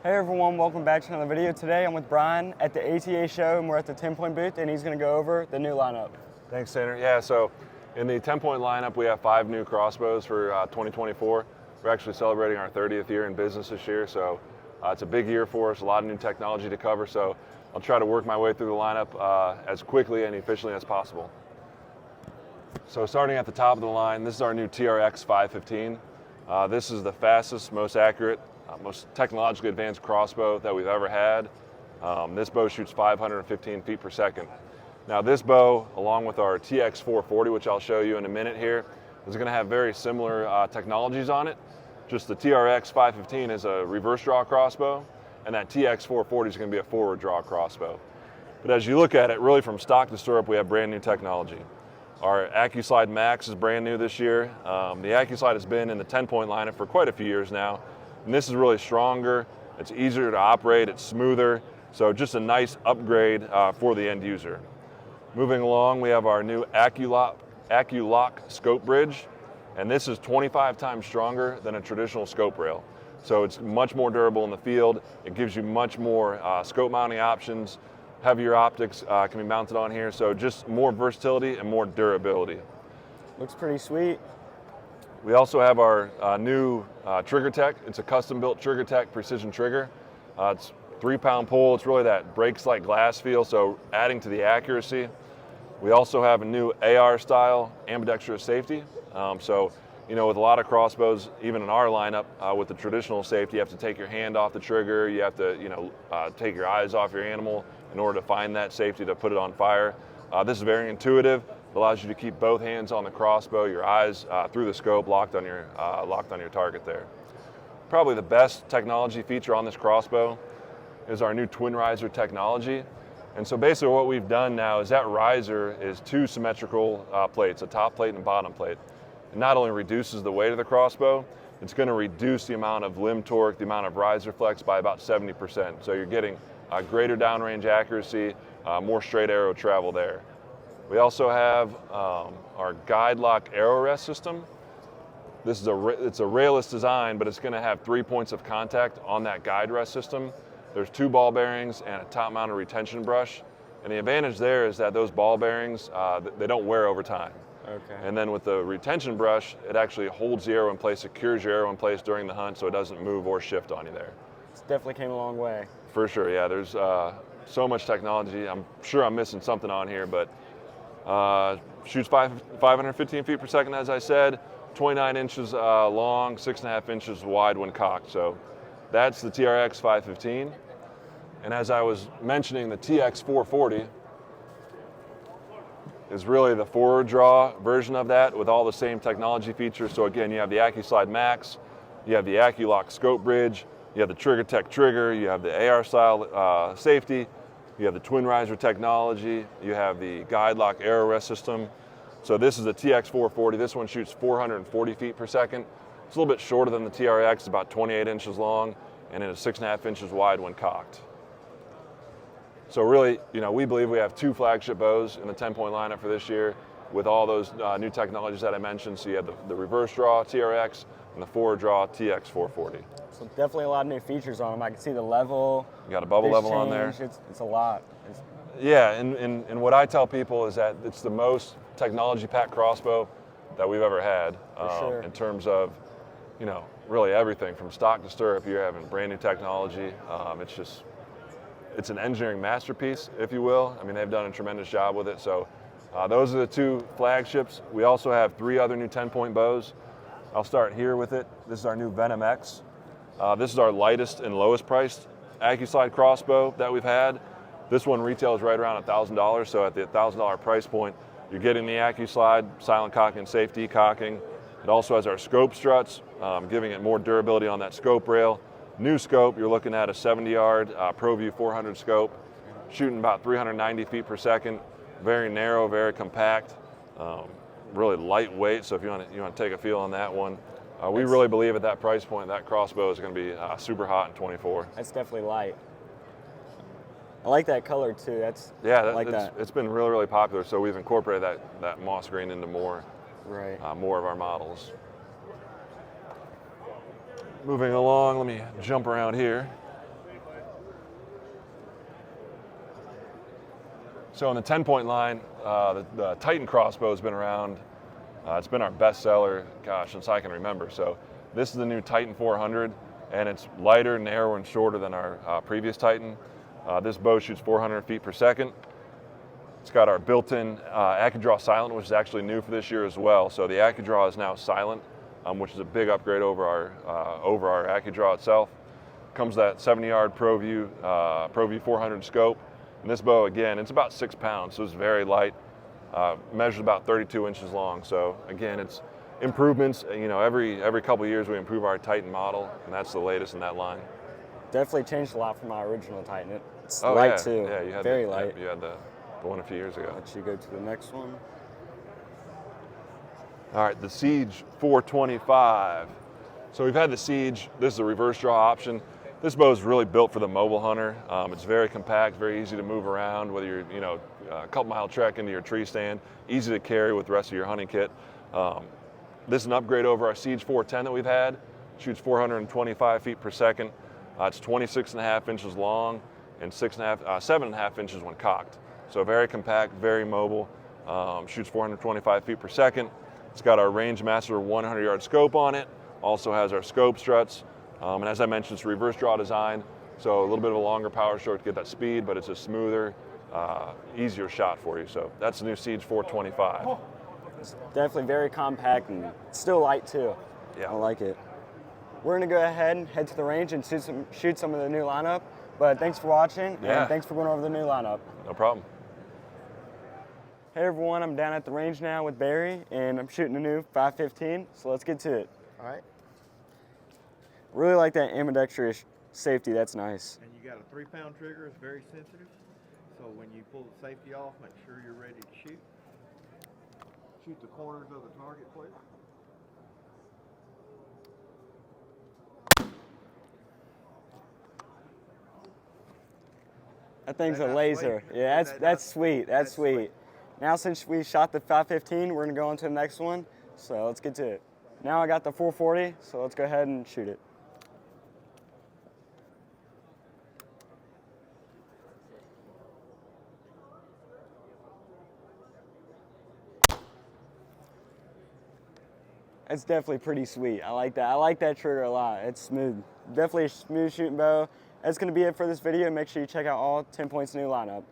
Hey everyone, welcome back to another video. Today I'm with Brian at the ATA show and we're at the Tenpoint booth and he's going to go over the new lineup. Thanks, Tanner. Yeah, so in the Tenpoint lineup we have 5 new crossbows for 2024. We're actually celebrating our 30th year in business this year, so it's a big year for us, a lot of new technology to cover, so I'll try to work my way through the lineup as quickly and efficiently as possible. So starting at the top of the line, this is our new TRX 515. This is the fastest, most accurate, most technologically advanced crossbow that we've ever had. This bow shoots 515 feet per second. Now this bow, along with our TX 440, which I'll show you in a minute here, is going to have very similar technologies on it. Just the TRX 515 is a reverse draw crossbow, and that TX 440 is going to be a forward draw crossbow. But as you look at it, really from stock to stirrup, we have brand new technology. Our AccuSlide Max is brand new this year. The AccuSlide has been in the Tenpoint lineup for quite a few years now. And this is really stronger, it's easier to operate, it's smoother, so just a nice upgrade for the end user. Moving along, we have our new AccuLock scope bridge, and this is 25 times stronger than a traditional scope rail. So it's much more durable in the field, it gives you much more scope mounting options, heavier optics can be mounted on here, so just more versatility and more durability. Looks pretty sweet. We also have our new trigger tech. It's a custom-built trigger tech precision trigger. It's 3-pound pull. It's really that breaks like glass feel, so adding to the accuracy. We also have a new AR-style ambidextrous safety. So, you know, with a lot of crossbows, even in our lineup, with the traditional safety, you have to take your hand off the trigger. You have to, take your eyes off your animal in order to find that safety to put it on fire. This is very intuitive. It allows you to keep both hands on the crossbow, your eyes through the scope, locked on your target there. Probably the best technology feature on this crossbow is our new twin riser technology. And so basically what we've done now is that riser is 2 symmetrical plates, a top plate and a bottom plate. It not only reduces the weight of the crossbow, it's going to reduce the amount of limb torque, the amount of riser flex by about 70%. So you're getting greater downrange accuracy, more straight arrow travel there. We also have our guide lock arrow rest system. This is it's a railless design, but it's going to have 3 points of contact on that guide rest system. There's 2 ball bearings and a top mounted retention brush. And the advantage there is that those ball bearings, they don't wear over time. Okay. And then with the retention brush, it actually holds the arrow in place, secures your arrow in place during the hunt so it doesn't move or shift on you there. It's definitely came a long way. For sure, yeah. There's so much technology. I'm sure I'm missing something on here, but shoots 515 feet per second, as I said, 29 inches long, 6.5 inches wide when cocked. So that's the TRX 515. And as I was mentioning, the TX 440 is really the forward draw version of that with all the same technology features. So again, you have the AccuSlide Max, you have the AccuLock scope bridge, you have the trigger tech trigger, you have the AR style safety, you have the twin riser technology, you have the guide lock arrow rest system. So this is the TX 440. This one shoots 440 feet per second. It's a little bit shorter than the TRX, about 28 inches long, and it is 6.5 inches wide when cocked. So really, we believe we have 2 flagship bows in the Tenpoint lineup for this year with all those new technologies that I mentioned. So you have the reverse draw TRX and the forward draw TX 440. So definitely a lot of new features on them. I can see the level. You got a bubble level on there. It's a lot. Yeah, and what I tell people is that it's the most technology-packed crossbow that we've ever had. Sure. In terms of, really everything from stock to stirrup. You're having brand new technology. It's an engineering masterpiece, if you will. I mean, they've done a tremendous job with it. So those are the 2 flagships. We also have 3 other new Tenpoint bows. I'll start here with it. This is our new Venom X. This is our lightest and lowest priced AccuSlide crossbow that we've had. This one retails right around $1,000, so at the $1,000 price point, you're getting the AccuSlide, silent cocking, safety cocking. It also has our scope struts, giving it more durability on that scope rail. New scope, you're looking at a 70-yard ProView 400 scope, shooting about 390 feet per second. Very narrow, very compact, really lightweight, so if you want to take a feel on that one. We really believe at that price point, that crossbow is going to be super hot in 24. That's definitely light. I like that color too. It's been really, really popular. So we've incorporated that moss green into more of our models. Moving along, let me jump around here. So in the Tenpoint line, the Titan crossbow has been around. It's been our best seller, gosh, since I can remember. So this is the new Titan 400, and it's lighter, narrower, and shorter than our previous Titan. This bow shoots 400 feet per second. It's got our built-in AccuDraw silent, which is actually new for this year as well. So the AccuDraw is now silent, which is a big upgrade over our AccuDraw itself. Comes that 70-yard ProView 400 scope. And this bow, again, it's about 6 pounds, so it's very light. Measures about 32 inches long. So again, it's improvements. You know, every couple of years we improve our Titan model, and that's the latest in that line. Definitely changed a lot from my original Titan. It's Oh, light yeah. too. Yeah, you had very light. You had the one a few years ago. Let you go to the next one. All right, the Siege 425. So we've had the Siege. This is a reverse draw option. This bow is really built for the mobile hunter. It's very compact, very easy to move around, whether you're, a couple mile trek into your tree stand, easy to carry with the rest of your hunting kit. This is an upgrade over our Siege 410 that we've had. Shoots 425 feet per second. It's 26.5 inches long and 7.5 inches when cocked. So very compact, very mobile. Shoots 425 feet per second. It's got our Rangemaster 100-yard scope on it. Also has our scope struts. And as I mentioned, it's a reverse draw design, so a little bit of a longer power stroke to get that speed, but it's a smoother, easier shot for you. So that's the new Siege 425. It's definitely very compact and still light too. Yeah. I like it. We're gonna go ahead and head to the range and shoot some of the new lineup. But thanks for watching, Yeah. and thanks for going over the new lineup. No problem. Hey everyone, I'm down at the range now with Barry, and I'm shooting a new 515. So let's get to it. All right. Really like that ambidextrous safety. That's nice. And you got a 3-pound trigger. It's very sensitive. So when you pull the safety off, make sure you're ready to shoot. Shoot the corners of the target, please. That thing's a That's laser. sweet. Yeah, that's sweet. That's sweet. sweet. Now since we shot the 515, we're gonna go on to the next one. So let's get to it. Now I got the 440, so let's go ahead and shoot it. It's definitely pretty sweet. I like that. I like that trigger a lot. It's smooth. Definitely a smooth shooting bow. That's going to be it for this video. Make sure you check out all Tenpoint's new lineup.